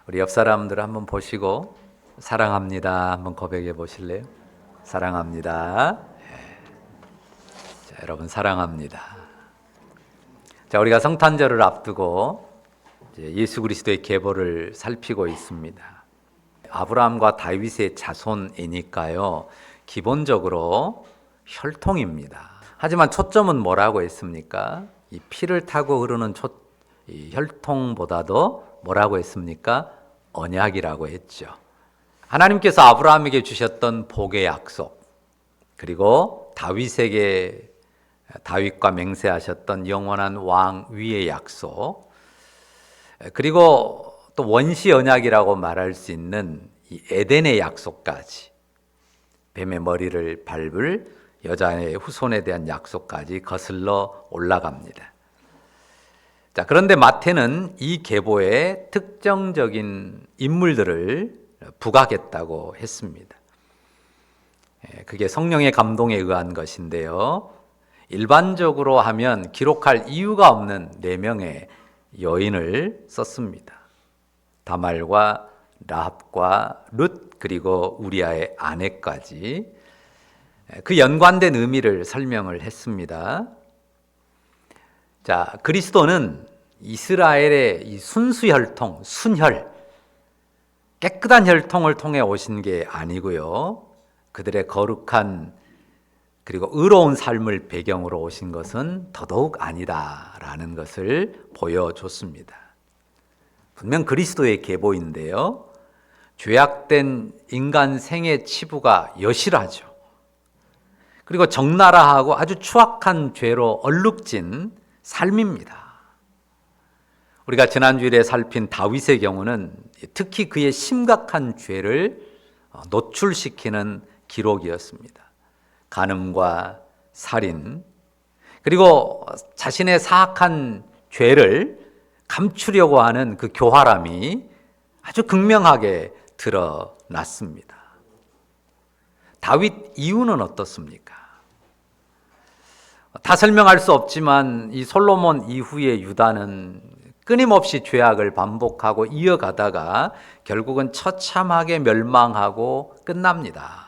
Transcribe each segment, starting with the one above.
우리 옆 사람들 한번 보시고 사랑합니다 한번 고백해 보실래요? 사랑합니다. 자, 여러분 사랑합니다. 자, 우리가 성탄절을 앞두고 이제 예수 그리스도의 계보를 살피고 있습니다. 아브라함과 다윗의 자손이니까요, 기본적으로 혈통입니다. 하지만 초점은 뭐라고 했습니까? 이 피를 타고 흐르는 이 혈통보다도 뭐라고 했습니까? 언약이라고 했죠. 하나님께서 아브라함에게 주셨던 복의 약속, 그리고 다윗과 맹세하셨던 영원한 왕 위의 약속, 그리고 또 원시 언약이라고 말할 수 있는 이 에덴의 약속까지, 뱀의 머리를 밟을 여자의 후손에 대한 약속까지 거슬러 올라갑니다. 자, 그런데 마태는 이 계보에 특정적인 인물들을 부각했다고 했습니다. 그게 성령의 감동에 의한 것인데요, 일반적으로 하면 기록할 이유가 없는 4명의 여인을 썼습니다. 다말과 라합과 룻, 그리고 우리아의 아내까지 그 연관된 의미를 설명을 했습니다. 자, 그리스도는 이스라엘의 이 순수 혈통, 순혈, 깨끗한 혈통을 통해 오신 게 아니고요, 그들의 거룩한 그리고 의로운 삶을 배경으로 오신 것은 더더욱 아니다라는 것을 보여줬습니다. 분명 그리스도의 계보인데요, 죄악된 인간 생의 치부가 여실하죠. 그리고 적나라하고 아주 추악한 죄로 얼룩진 삶입니다. 우리가 지난주일에 살핀 다윗의 경우는 특히 그의 심각한 죄를 노출시키는 기록이었습니다. 간음과 살인, 그리고 자신의 사악한 죄를 감추려고 하는 그 교활함이 아주 극명하게 드러났습니다. 다윗 이유는 어떻습니까? 다 설명할 수 없지만 이 솔로몬 이후의 유다는 끊임없이 죄악을 반복하고 이어가다가 결국은 처참하게 멸망하고 끝납니다.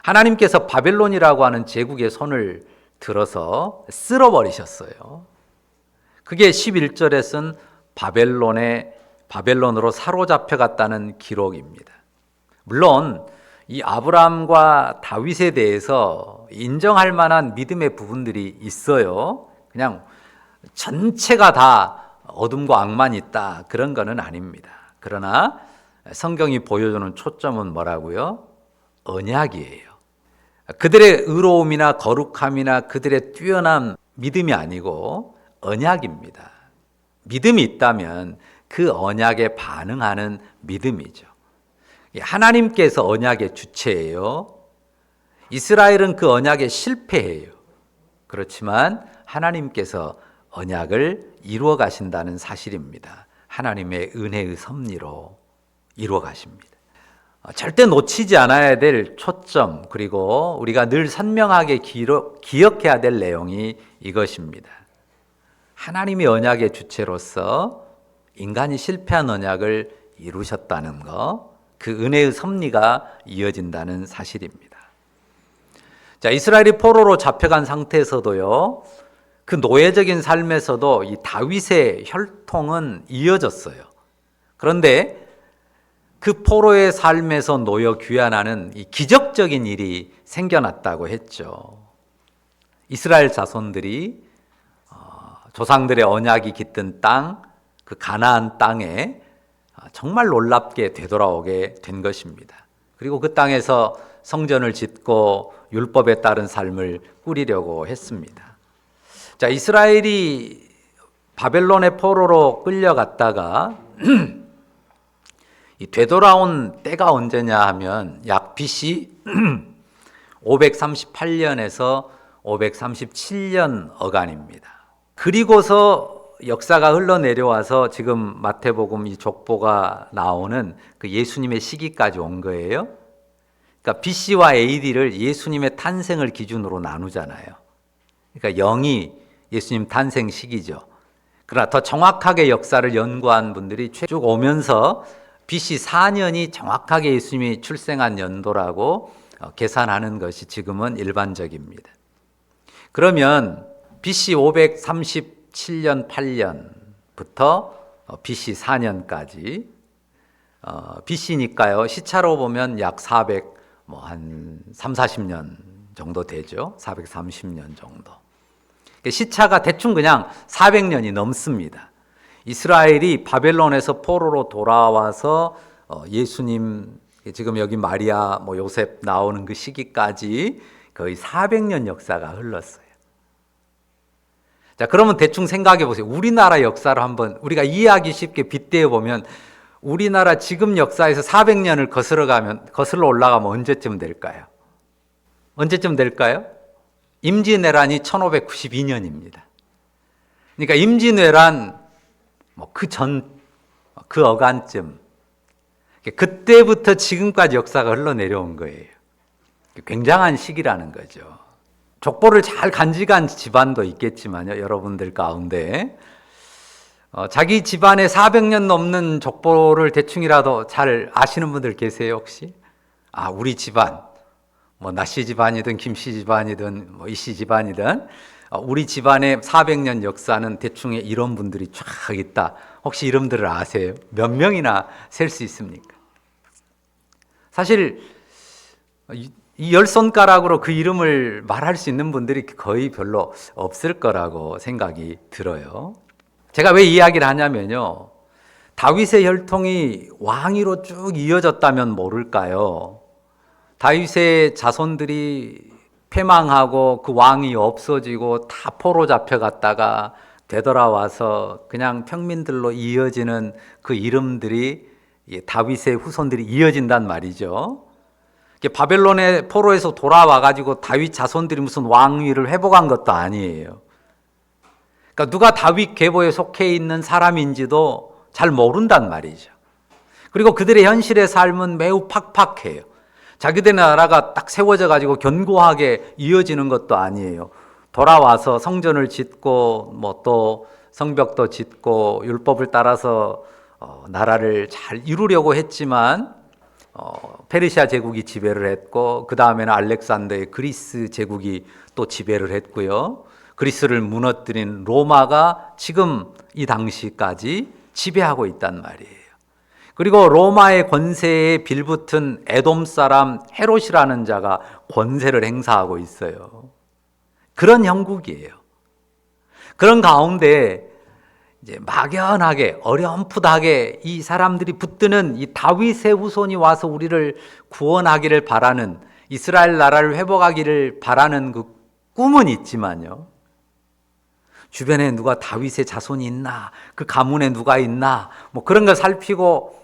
하나님께서 바벨론이라고 하는 제국의 손을 들어서 쓸어버리셨어요. 그게 11절에 쓴 바벨론으로 사로잡혀갔다는 기록입니다. 물론 이 아브라함과 다윗에 대해서 인정할 만한 믿음의 부분들이 있어요. 그냥 전체가 다 어둠과 악만 있다, 그런 거는 아닙니다. 그러나 성경이 보여주는 초점은 뭐라고요? 언약이에요. 그들의 의로움이나 거룩함이나 그들의 뛰어난 믿음이 아니고 언약입니다. 믿음이 있다면 그 언약에 반응하는 믿음이죠. 하나님께서 언약의 주체예요. 이스라엘은 그 언약에 실패해요. 그렇지만 하나님께서 언약을 이루어 가신다는 사실입니다. 하나님의 은혜의 섭리로 이루어 가십니다. 절대 놓치지 않아야 될 초점, 그리고 우리가 늘 선명하게 기억해야 될 내용이 이것입니다. 하나님이 언약의 주체로서 인간이 실패한 언약을 이루셨다는 것, 그 은혜의 섭리가 이어진다는 사실입니다. 자, 이스라엘이 포로로 잡혀간 상태에서도요, 그 노예적인 삶에서도 이 다윗의 혈통은 이어졌어요. 그런데 그 포로의 삶에서 놓여 귀환하는 이 기적적인 일이 생겨났다고 했죠. 이스라엘 자손들이 조상들의 언약이 깃든 땅, 그 가나안 땅에 정말 놀랍게 되돌아오게 된 것입니다. 그리고 그 땅에서 성전을 짓고 율법에 따른 삶을 꾸리려고 했습니다. 자, 이스라엘이 바벨론의 포로로 끌려갔다가 이 되돌아온 때가 언제냐 하면 약 BC 538년에서 537년 어간입니다. 그리고서 역사가 흘러내려와서 지금 마태복음 이 족보가 나오는 그 예수님의 시기까지 온 거예요. 그러니까 BC와 AD를 예수님의 탄생을 기준으로 나누잖아요. 그러니까 0이 예수님 탄생 시기죠. 그러나 더 정확하게 역사를 연구한 분들이 쭉 오면서 BC 4년이 정확하게 예수님이 출생한 연도라고 계산하는 것이 지금은 일반적입니다. 그러면 BC 537년 8년부터 BC 4년까지 BC니까요. 시차로 보면 약 400한 3, 40년 정도 되죠. 430년 정도. 시차가 대충 그냥 400년이 넘습니다. 이스라엘이 바벨론에서 포로로 돌아와서 예수님 지금 여기 마리아 요셉 나오는 그 시기까지 거의 400년 역사가 흘렀어요. 자, 그러면 대충 생각해 보세요. 우리나라 역사를 한번 우리가 이해하기 쉽게 빗대어 보면 우리나라 지금 역사에서 400년을 거슬러 올라가면 언제쯤 될까요? 언제쯤 될까요? 임진왜란이 1592년입니다. 그러니까 임진왜란 그 어간쯤 그때부터 지금까지 역사가 흘러내려온 거예요. 굉장한 시기라는 거죠. 족보를 잘 간직한 집안도 있겠지만요. 여러분들 가운데 자기 집안에 400년 넘는 족보를 대충이라도 잘 아시는 분들 계세요 혹시? 우리 집안 나씨 집안이든 김씨 집안이든 이씨 집안이든 우리 집안의 400년 역사는 대충 이런 분들이 쫙 있다. 혹시 이름들을 아세요? 몇 명이나 셀 수 있습니까? 사실 이 열 손가락으로 그 이름을 말할 수 있는 분들이 거의 별로 없을 거라고 생각이 들어요. 제가 왜 이야기를 하냐면요. 다윗의 혈통이 왕위로 쭉 이어졌다면 모를까요? 다윗의 자손들이 패망하고 그 왕이 없어지고 다 포로 잡혀갔다가 되돌아와서 그냥 평민들로 이어지는 그 이름들이 다윗의 후손들이 이어진단 말이죠. 바벨론의 포로에서 돌아와가지고 다윗 자손들이 무슨 왕위를 회복한 것도 아니에요. 그러니까 누가 다윗 계보에 속해 있는 사람인지도 잘 모른단 말이죠. 그리고 그들의 현실의 삶은 매우 팍팍해요. 자기들의 나라가 딱 세워져 가지고 견고하게 이어지는 것도 아니에요. 돌아와서 성전을 짓고 또 성벽도 짓고 율법을 따라서 나라를 잘 이루려고 했지만 페르시아 제국이 지배를 했고 그 다음에는 알렉산더의 그리스 제국이 또 지배를 했고요. 그리스를 무너뜨린 로마가 지금 이 당시까지 지배하고 있단 말이에요. 그리고 로마의 권세에 빌붙은 에돔 사람 헤롯이라는 자가 권세를 행사하고 있어요. 그런 형국이에요. 그런 가운데 이제 막연하게 어렴풋하게 이 사람들이 붙드는 이 다윗의 후손이 와서 우리를 구원하기를 바라는 이스라엘 나라를 회복하기를 바라는 그 꿈은 있지만요. 주변에 누가 다윗의 자손이 있나, 그 가문에 누가 있나, 그런 걸 살피고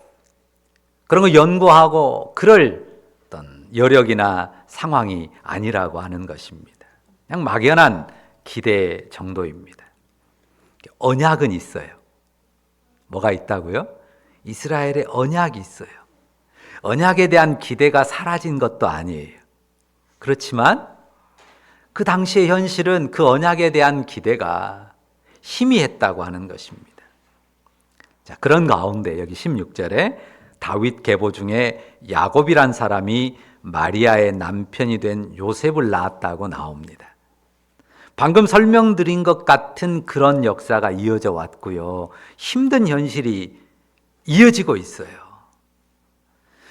그런 거 연구하고 그럴 어떤 여력이나 상황이 아니라고 하는 것입니다. 그냥 막연한 기대 정도입니다. 언약은 있어요. 뭐가 있다고요? 이스라엘의 언약이 있어요. 언약에 대한 기대가 사라진 것도 아니에요. 그렇지만 그 당시의 현실은 그 언약에 대한 기대가 희미했다고 하는 것입니다. 자, 그런 가운데 여기 16절에 다윗 계보 중에 야곱이란 사람이 마리아의 남편이 된 요셉을 낳았다고 나옵니다. 방금 설명드린 것 같은 그런 역사가 이어져 왔고요. 힘든 현실이 이어지고 있어요.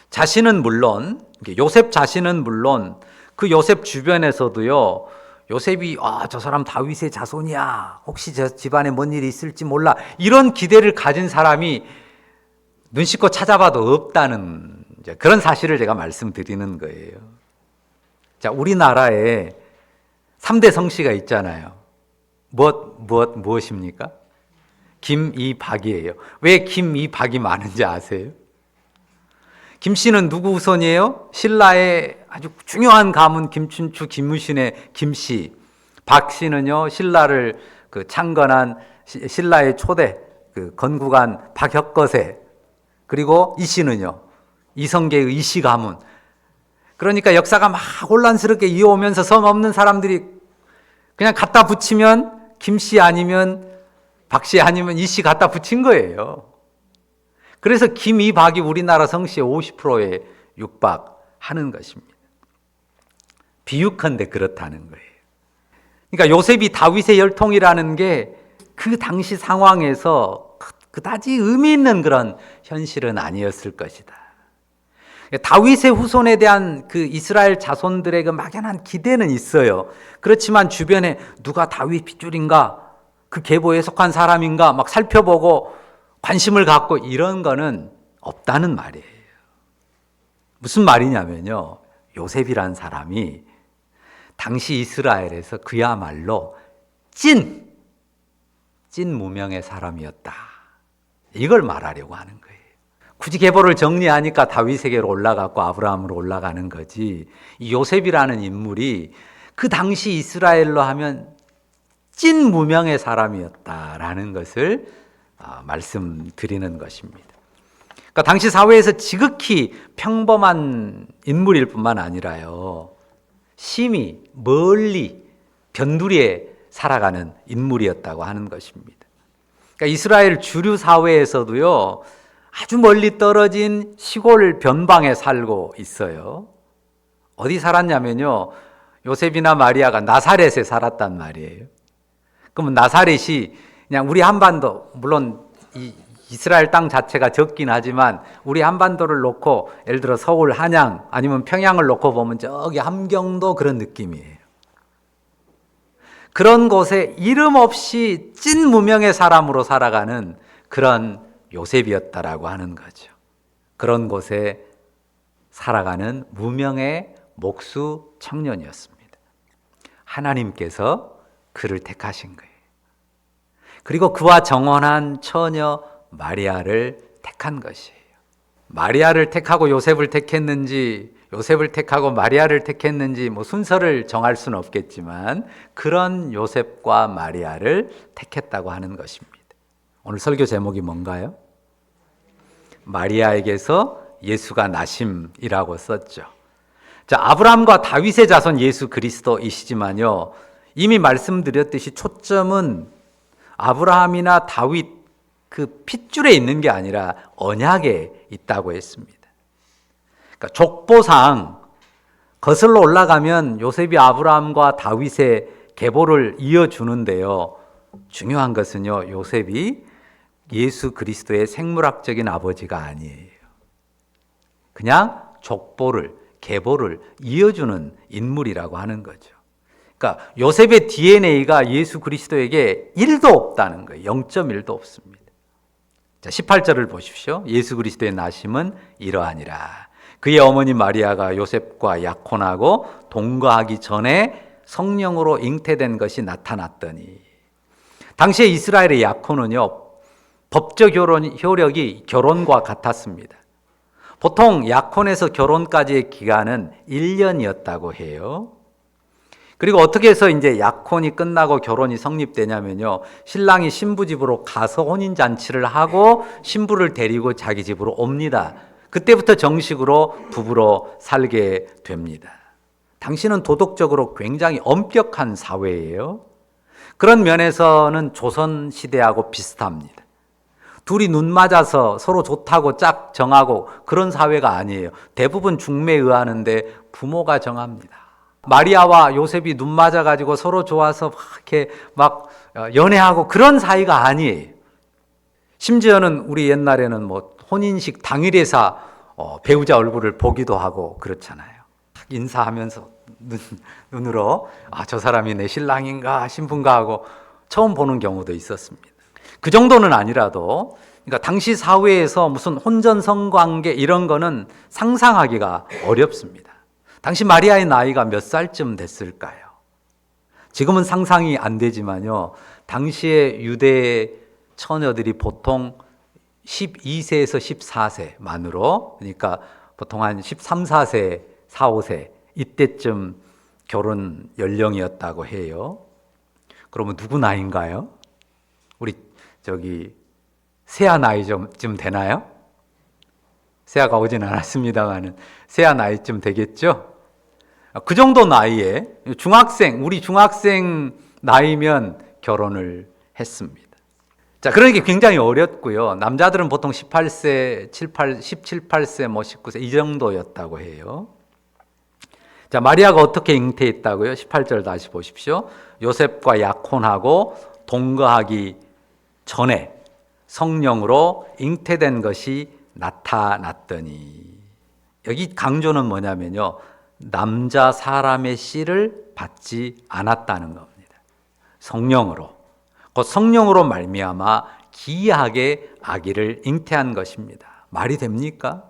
자신은 물론, 요셉 자신은 물론 그 요셉 주변에서도요, 요셉이 저 사람 다윗의 자손이야. 혹시 저 집안에 뭔 일이 있을지 몰라. 이런 기대를 가진 사람이 눈 씻고 찾아봐도 없다는 그런 사실을 제가 말씀드리는 거예요. 자, 우리나라에 3대 성씨가 있잖아요. 무엇입니까? 김, 이, 박이에요. 왜 김, 이, 박이 많은지 아세요? 김 씨는 누구 후손이에요? 신라의 아주 중요한 가문 김춘추, 김무신의 김 씨. 박 씨는요, 신라를 창건한 신라의 초대 건국한 박혁거세. 그리고 이 씨는요, 이성계의 이씨 가문. 그러니까 역사가 막 혼란스럽게 이어오면서 성 없는 사람들이 그냥 갖다 붙이면 김씨 아니면 박씨 아니면 이씨 갖다 붙인 거예요. 그래서 김이 박이 우리나라 성씨의 50%에 육박하는 것입니다. 비유컨대 그렇다는 거예요. 그러니까 요셉이 다윗의 열통이라는 게 그 당시 상황에서 그다지 의미 있는 그런 현실은 아니었을 것이다. 다윗의 후손에 대한 그 이스라엘 자손들의 그 막연한 기대는 있어요. 그렇지만 주변에 누가 다윗 핏줄인가, 그 계보에 속한 사람인가 막 살펴보고 관심을 갖고 이런 거는 없다는 말이에요. 무슨 말이냐면요, 요셉이란 사람이 당시 이스라엘에서 그야말로 찐 무명의 사람이었다, 이걸 말하려고 하는 거예요. 굳이 계보를 정리하니까 다윗에게로 올라갔고 아브라함으로 올라가는 거지, 이 요셉이라는 인물이 그 당시 이스라엘로 하면 찐 무명의 사람이었다라는 것을 말씀드리는 것입니다. 그러니까 당시 사회에서 지극히 평범한 인물일 뿐만 아니라요, 심히 멀리 변두리에 살아가는 인물이었다고 하는 것입니다. 그러니까 이스라엘 주류 사회에서도요, 아주 멀리 떨어진 시골 변방에 살고 있어요. 어디 살았냐면요, 요셉이나 마리아가 나사렛에 살았단 말이에요. 그러면 나사렛이 그냥 우리 한반도, 물론 이 이스라엘 땅 자체가 적긴 하지만 우리 한반도를 놓고 예를 들어 서울, 한양 아니면 평양을 놓고 보면 저기 함경도 그런 느낌이에요. 그런 곳에 이름 없이 찐 무명의 사람으로 살아가는 그런 요셉이었다라고 하는 거죠. 그런 곳에 살아가는 무명의 목수 청년이었습니다. 하나님께서 그를 택하신 거예요. 그리고 그와 정혼한 처녀 마리아를 택한 것이에요. 마리아를 택하고 요셉을 택했는지, 요셉을 택하고 마리아를 택했는지 순서를 정할 수는 없겠지만 그런 요셉과 마리아를 택했다고 하는 것입니다. 오늘 설교 제목이 뭔가요? 마리아에게서 예수가 나심이라고 썼죠. 자, 아브라함과 다윗의 자손 예수 그리스도이시지만요, 이미 말씀드렸듯이 초점은 아브라함이나 다윗 그 핏줄에 있는 게 아니라 언약에 있다고 했습니다. 그러니까 족보상 거슬러 올라가면 요셉이 아브라함과 다윗의 계보를 이어주는데요, 중요한 것은요, 요셉이 예수 그리스도의 생물학적인 아버지가 아니에요. 그냥 족보를, 계보를 이어주는 인물이라고 하는 거죠. 그러니까 요셉의 DNA가 예수 그리스도에게 1도 없다는 거예요. 0.1도 없습니다. 자, 18절을 보십시오. 예수 그리스도의 나심은 이러하니라. 그의 어머니 마리아가 요셉과 약혼하고 동거하기 전에 성령으로 잉태된 것이 나타났더니, 당시에 이스라엘의 약혼은요, 법적 효력이 결혼과 같았습니다. 보통 약혼에서 결혼까지의 기간은 1년이었다고 해요. 그리고 어떻게 해서 이제 약혼이 끝나고 결혼이 성립되냐면요, 신랑이 신부 집으로 가서 혼인잔치를 하고 신부를 데리고 자기 집으로 옵니다. 그때부터 정식으로 부부로 살게 됩니다. 당시는 도덕적으로 굉장히 엄격한 사회예요. 그런 면에서는 조선시대하고 비슷합니다. 둘이 눈 맞아서 서로 좋다고 짝 정하고 그런 사회가 아니에요. 대부분 중매에 의하는데 부모가 정합니다. 마리아와 요셉이 눈 맞아가지고 서로 좋아서 이렇게 연애하고 그런 사이가 아니에요. 심지어는 우리 옛날에는 혼인식 당일에서 배우자 얼굴을 보기도 하고 그렇잖아요. 인사하면서 눈으로 저 사람이 내 신랑인가 신부인가 하고 처음 보는 경우도 있었습니다. 그 정도는 아니라도, 그러니까 당시 사회에서 무슨 혼전성관계 이런 거는 상상하기가 어렵습니다. 당시 마리아의 나이가 몇 살쯤 됐을까요? 지금은 상상이 안 되지만요, 당시의 유대 처녀들이 보통 12세에서 14세 만으로, 그러니까 보통 한 13, 14세, 4, 5세 이때쯤 결혼 연령이었다고 해요. 그러면 누구 나이인가요? 우리 세아 나이쯤 되나요? 세아가 오진 않았습니다만은 세아 나이쯤 되겠죠? 그 정도 나이에 우리 중학생 나이면 결혼을 했습니다. 자, 그러니까 굉장히 어렸고요. 남자들은 보통 18세, 17, 18세, 19세 이 정도였다고 해요. 자, 마리아가 어떻게 잉태했다고요? 18절 다시 보십시오. 요셉과 약혼하고 동거하기 전에 성령으로 잉태된 것이 나타났더니, 여기 강조는 뭐냐면요, 남자 사람의 씨를 받지 않았다는 겁니다. 성령으로, 그 성령으로 말미암아 기이하게 아기를 잉태한 것입니다. 말이 됩니까?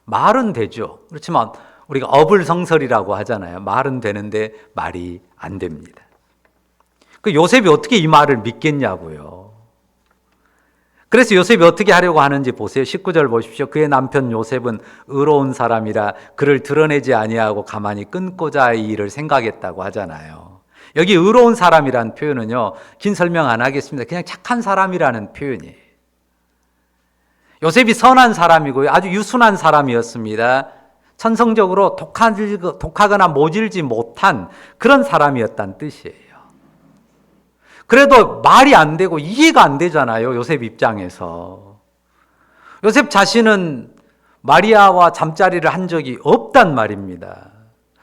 말은 되죠. 그렇지만 우리가 어불성설이라고 하잖아요. 말은 되는데 말이 안 됩니다. 그 요셉이 어떻게 이 말을 믿겠냐고요. 그래서 요셉이 어떻게 하려고 하는지 보세요. 19절 보십시오. 그의 남편 요셉은 의로운 사람이라 그를 드러내지 아니하고 가만히 끊고자 이 일을 생각했다고 하잖아요. 여기 의로운 사람이라는 표현은요, 긴 설명 안 하겠습니다. 그냥 착한 사람이라는 표현이에요. 요셉이 선한 사람이고요, 아주 유순한 사람이었습니다. 천성적으로 독하거나 모질지 못한 그런 사람이었다는 뜻이에요. 그래도 말이 안 되고 이해가 안 되잖아요, 요셉 입장에서. 요셉 자신은 마리아와 잠자리를 한 적이 없단 말입니다.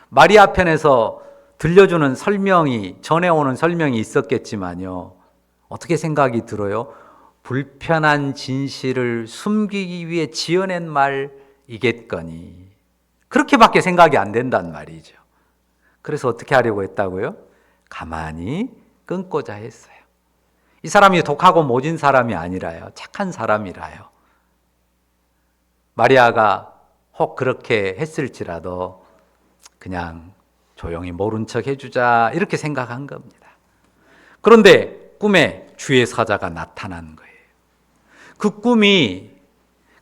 마리아 편에서 들려주는 설명이, 전해오는 설명이 있었겠지만요, 어떻게 생각이 들어요? 불편한 진실을 숨기기 위해 지어낸 말이겠거니. 그렇게밖에 생각이 안 된단 말이죠. 그래서 어떻게 하려고 했다고요? 가만히 끊고자 했어요. 이 사람이 독하고 모진 사람이 아니라요, 착한 사람이라요. 마리아가 혹 그렇게 했을지라도 그냥 조용히 모른 척 해주자, 이렇게 생각한 겁니다. 그런데 꿈에 주의 사자가 나타난 거예요. 그 꿈이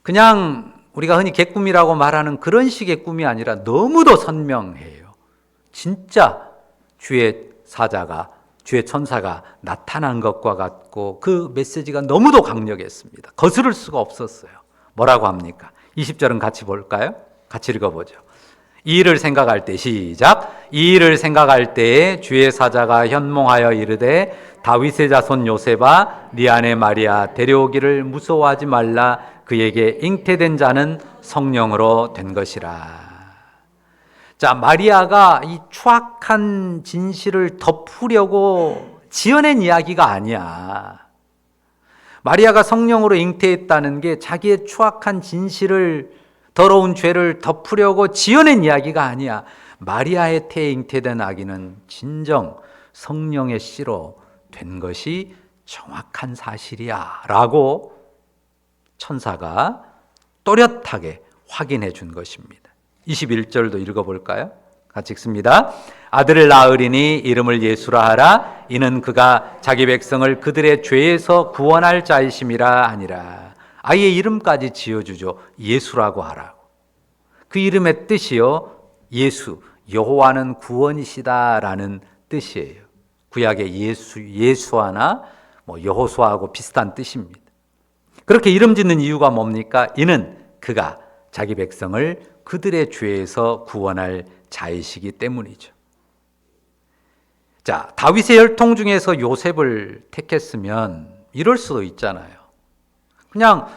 그냥 우리가 흔히 개꿈이라고 말하는 그런 식의 꿈이 아니라 너무도 선명해요. 진짜 주의 사자가, 주의 천사가 나타난 것과 같고, 그 메시지가 너무도 강력했습니다. 거스를 수가 없었어요. 뭐라고 합니까? 20절은 같이 볼까요? 같이 읽어보죠. 이 일을 생각할 때, 시작. 이 일을 생각할 때에 주의 사자가 현몽하여 이르되 다윗의 자손 요셉아, 네 아내 마리아 데려오기를 무서워하지 말라. 그에게 잉태된 자는 성령으로 된 것이라. 자, 마리아가 이 추악한 진실을 덮으려고 지어낸 이야기가 아니야. 마리아가 성령으로 잉태했다는 게 자기의 추악한 진실을, 더러운 죄를 덮으려고 지어낸 이야기가 아니야. 마리아의 태에 잉태된 아기는 진정 성령의 씨로 된 것이 정확한 사실이야 라고 천사가 또렷하게 확인해 준 것입니다. 21절도 읽어볼까요? 같이 읽습니다. 아들을 낳으리니 이름을 예수라 하라. 이는 그가 자기 백성을 그들의 죄에서 구원할 자이심이라 하니라. 아이의 이름까지 지어주죠. 예수라고 하라고. 그 이름의 뜻이요, 예수, 여호와는 구원이시다라는 뜻이에요. 구약의 예수아나 여호수아하고 비슷한 뜻입니다. 그렇게 이름 짓는 이유가 뭡니까? 이는 그가 자기 백성을 그들의 죄에서 구원할 자이시기 때문이죠. 자, 다윗의 혈통 중에서 요셉을 택했으면 이럴 수도 있잖아요. 그냥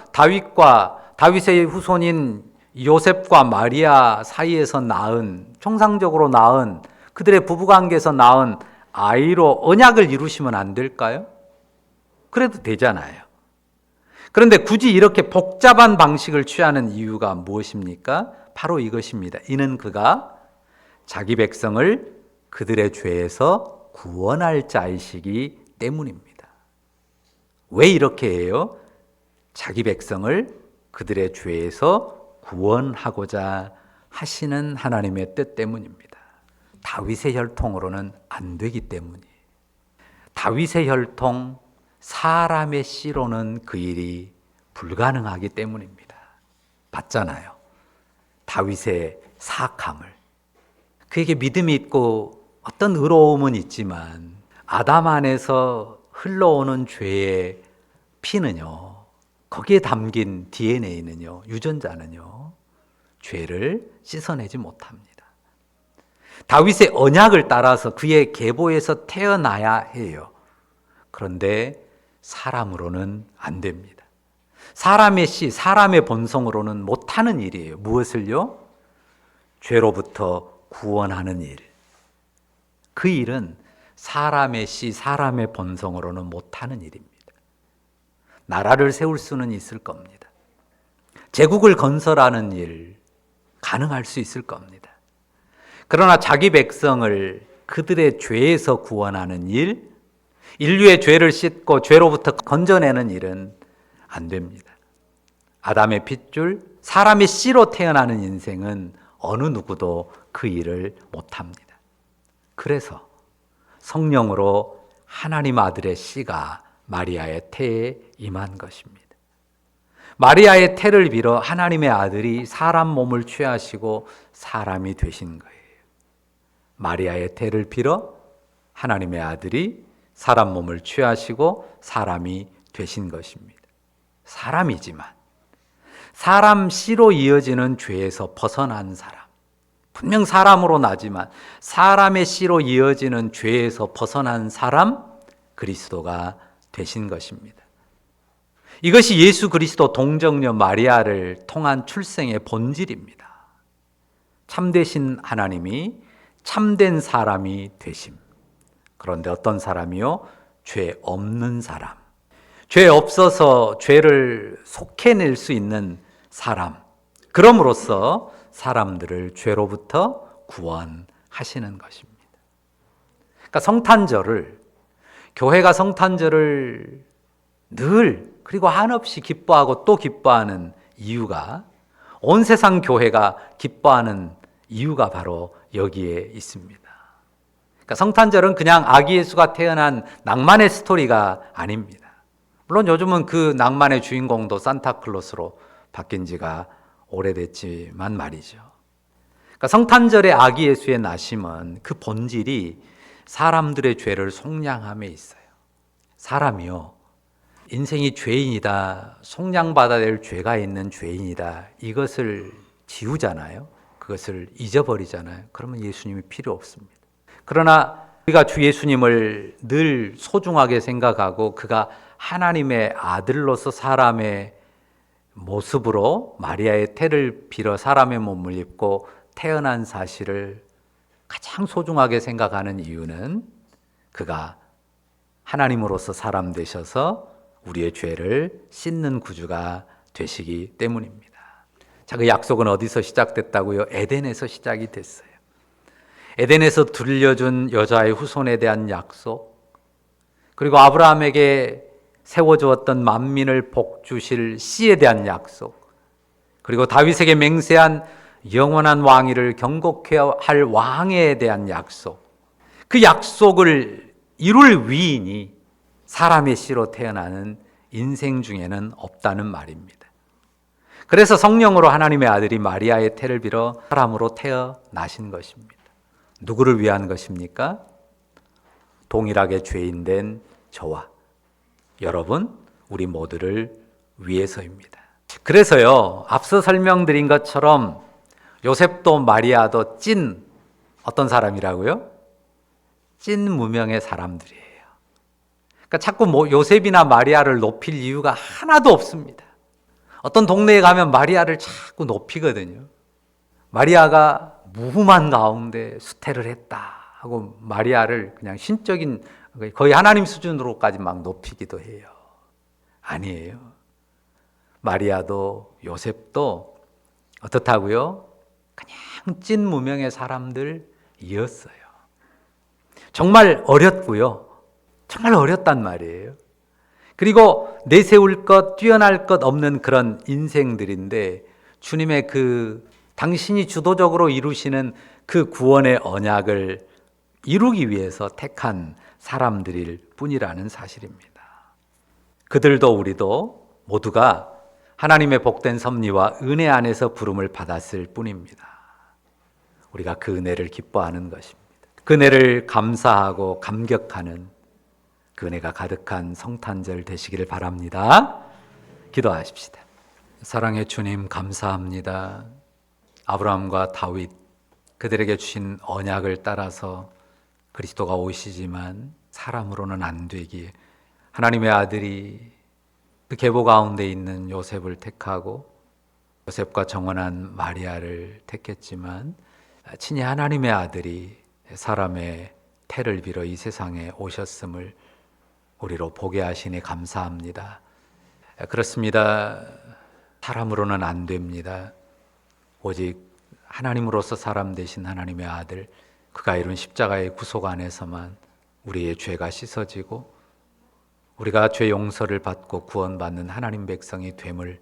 다윗의 후손인 요셉과 마리아 사이에서 낳은, 통상적으로 낳은, 그들의 부부관계에서 낳은 아이로 언약을 이루시면 안 될까요? 그래도 되잖아요. 그런데 굳이 이렇게 복잡한 방식을 취하는 이유가 무엇입니까? 바로 이것입니다. 이는 그가 자기 백성을 그들의 죄에서 구원할 자이시기 때문입니다. 왜 이렇게 해요? 자기 백성을 그들의 죄에서 구원하고자 하시는 하나님의 뜻 때문입니다. 다윗의 혈통으로는 안 되기 때문이에요. 다윗의 혈통, 사람의 씨로는 그 일이 불가능하기 때문입니다. 봤잖아요, 다윗의 사악함을. 그에게 믿음이 있고 어떤 의로움은 있지만 아담 안에서 흘러오는 죄의 피는요, 거기에 담긴 DNA는요, 유전자는요, 죄를 씻어내지 못합니다. 다윗의 언약을 따라서 그의 계보에서 태어나야 해요. 그런데 사람으로는 안 됩니다. 사람의 씨, 사람의 본성으로는 못하는 일이에요. 무엇을요? 죄로부터 구원하는 일. 그 일은 사람의 씨, 사람의 본성으로는 못하는 일입니다. 나라를 세울 수는 있을 겁니다. 제국을 건설하는 일, 가능할 수 있을 겁니다. 그러나 자기 백성을 그들의 죄에서 구원하는 일, 인류의 죄를 씻고 죄로부터 건져내는 일은 안 됩니다. 아담의 핏줄, 사람의 씨로 태어나는 인생은 어느 누구도 그 일을 못합니다. 그래서 성령으로 하나님 아들의 씨가 마리아의 태에 임한 것입니다. 마리아의 태를 빌어 하나님의 아들이 사람 몸을 취하시고 사람이 되신 거예요. 마리아의 태를 빌어 하나님의 아들이 사람 몸을 취하시고 사람이 되신 것입니다. 사람이지만 사람 씨로 이어지는 죄에서 벗어난 사람, 분명 사람으로 나지만 사람의 씨로 이어지는 죄에서 벗어난 사람, 그리스도가 되신 것입니다. 이것이 예수 그리스도 동정녀 마리아를 통한 출생의 본질입니다. 참되신 하나님이 참된 사람이 되심. 그런데 어떤 사람이요? 죄 없는 사람. 죄 없어서 죄를 속해낼 수 있는 사람. 그럼으로써 사람들을 죄로부터 구원하시는 것입니다. 그러니까 성탄절을, 교회가 성탄절을 늘 그리고 한없이 기뻐하고 또 기뻐하는 이유가, 온 세상 교회가 기뻐하는 이유가 바로 여기에 있습니다. 그러니까 성탄절은 그냥 아기 예수가 태어난 낭만의 스토리가 아닙니다. 물론 요즘은 그 낭만의 주인공도 산타클로스로 바뀐 지가 오래됐지만 말이죠. 그러니까 성탄절의 아기 예수의 나심은 그 본질이 사람들의 죄를 속량함에 있어요. 사람이요, 인생이 죄인이다, 속량받아야 될 죄가 있는 죄인이다, 이것을 지우잖아요. 그것을 잊어버리잖아요. 그러면 예수님이 필요 없습니다. 그러나 우리가 주 예수님을 늘 소중하게 생각하고 그가 하나님의 아들로서 사람의 모습으로 마리아의 태를 빌어 사람의 몸을 입고 태어난 사실을 가장 소중하게 생각하는 이유는 그가 하나님으로서 사람 되셔서 우리의 죄를 씻는 구주가 되시기 때문입니다. 자, 그 약속은 어디서 시작됐다고요? 에덴에서 시작이 됐어요. 에덴에서 들려준 여자의 후손에 대한 약속, 그리고 아브라함에게 세워주었던 만민을 복주실 씨에 대한 약속, 그리고 다윗에게 맹세한 영원한 왕위를 경고케 할 왕에 대한 약속, 그 약속을 이룰 위인이 사람의 씨로 태어나는 인생 중에는 없다는 말입니다. 그래서 성령으로 하나님의 아들이 마리아의 태를 빌어 사람으로 태어나신 것입니다. 누구를 위한 것입니까? 동일하게 죄인된 저와 여러분, 우리 모두를 위해서입니다. 그래서요, 앞서 설명드린 것처럼 요셉도 마리아도 찐 어떤 사람이라고요? 찐 무명의 사람들이에요. 그러니까 자꾸 요셉이나 마리아를 높일 이유가 하나도 없습니다. 어떤 동네에 가면 마리아를 자꾸 높이거든요. 마리아가 무흠한 가운데 수태를 했다 하고 마리아를 그냥 신적인, 거의 하나님 수준으로까지 막 높이기도 해요. 아니에요. 마리아도 요셉도 어떻다고요? 그냥 찐 무명의 사람들이었어요. 정말 어렸고요. 정말 어렸단 말이에요. 그리고 내세울 것, 뛰어날 것 없는 그런 인생들인데 주님의 그 당신이 주도적으로 이루시는 그 구원의 언약을 이루기 위해서 택한 사람들일 뿐이라는 사실입니다. 그들도 우리도 모두가 하나님의 복된 섭리와 은혜 안에서 부름을 받았을 뿐입니다. 우리가 그 은혜를 기뻐하는 것입니다. 그 은혜를 감사하고 감격하는 그 은혜가 가득한 성탄절 되시기를 바랍니다. 기도하십시다. 사랑의 주님, 감사합니다. 아브라함과 다윗, 그들에게 주신 언약을 따라서 그리스도가 오시지만 사람으로는 안 되기에 하나님의 아들이 그 계보 가운데 있는 요셉을 택하고 요셉과 정혼한 마리아를 택했지만 친히 하나님의 아들이 사람의 태를 빌어 이 세상에 오셨음을 우리로 보게 하시니 감사합니다. 그렇습니다. 사람으로는 안 됩니다. 오직 하나님으로서 사람 되신 하나님의 아들, 그가 이룬 십자가의 구속 안에서만 우리의 죄가 씻어지고 우리가 죄 용서를 받고 구원받는 하나님 백성이 됨을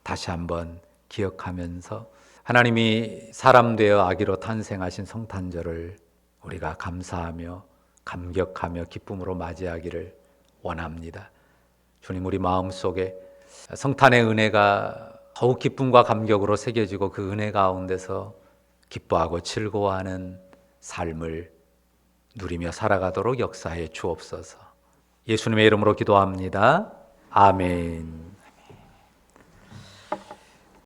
다시 한번 기억하면서 하나님이 사람 되어 아기로 탄생하신 성탄절을 우리가 감사하며 감격하며 기쁨으로 맞이하기를 원합니다. 주님, 우리 마음속에 성탄의 은혜가 더욱 기쁨과 감격으로 새겨지고 그 은혜 가운데서 기뻐하고 즐거워하는 삶을 누리며 살아가도록 역사해 주옵소서. 예수님의 이름으로 기도합니다. 아멘.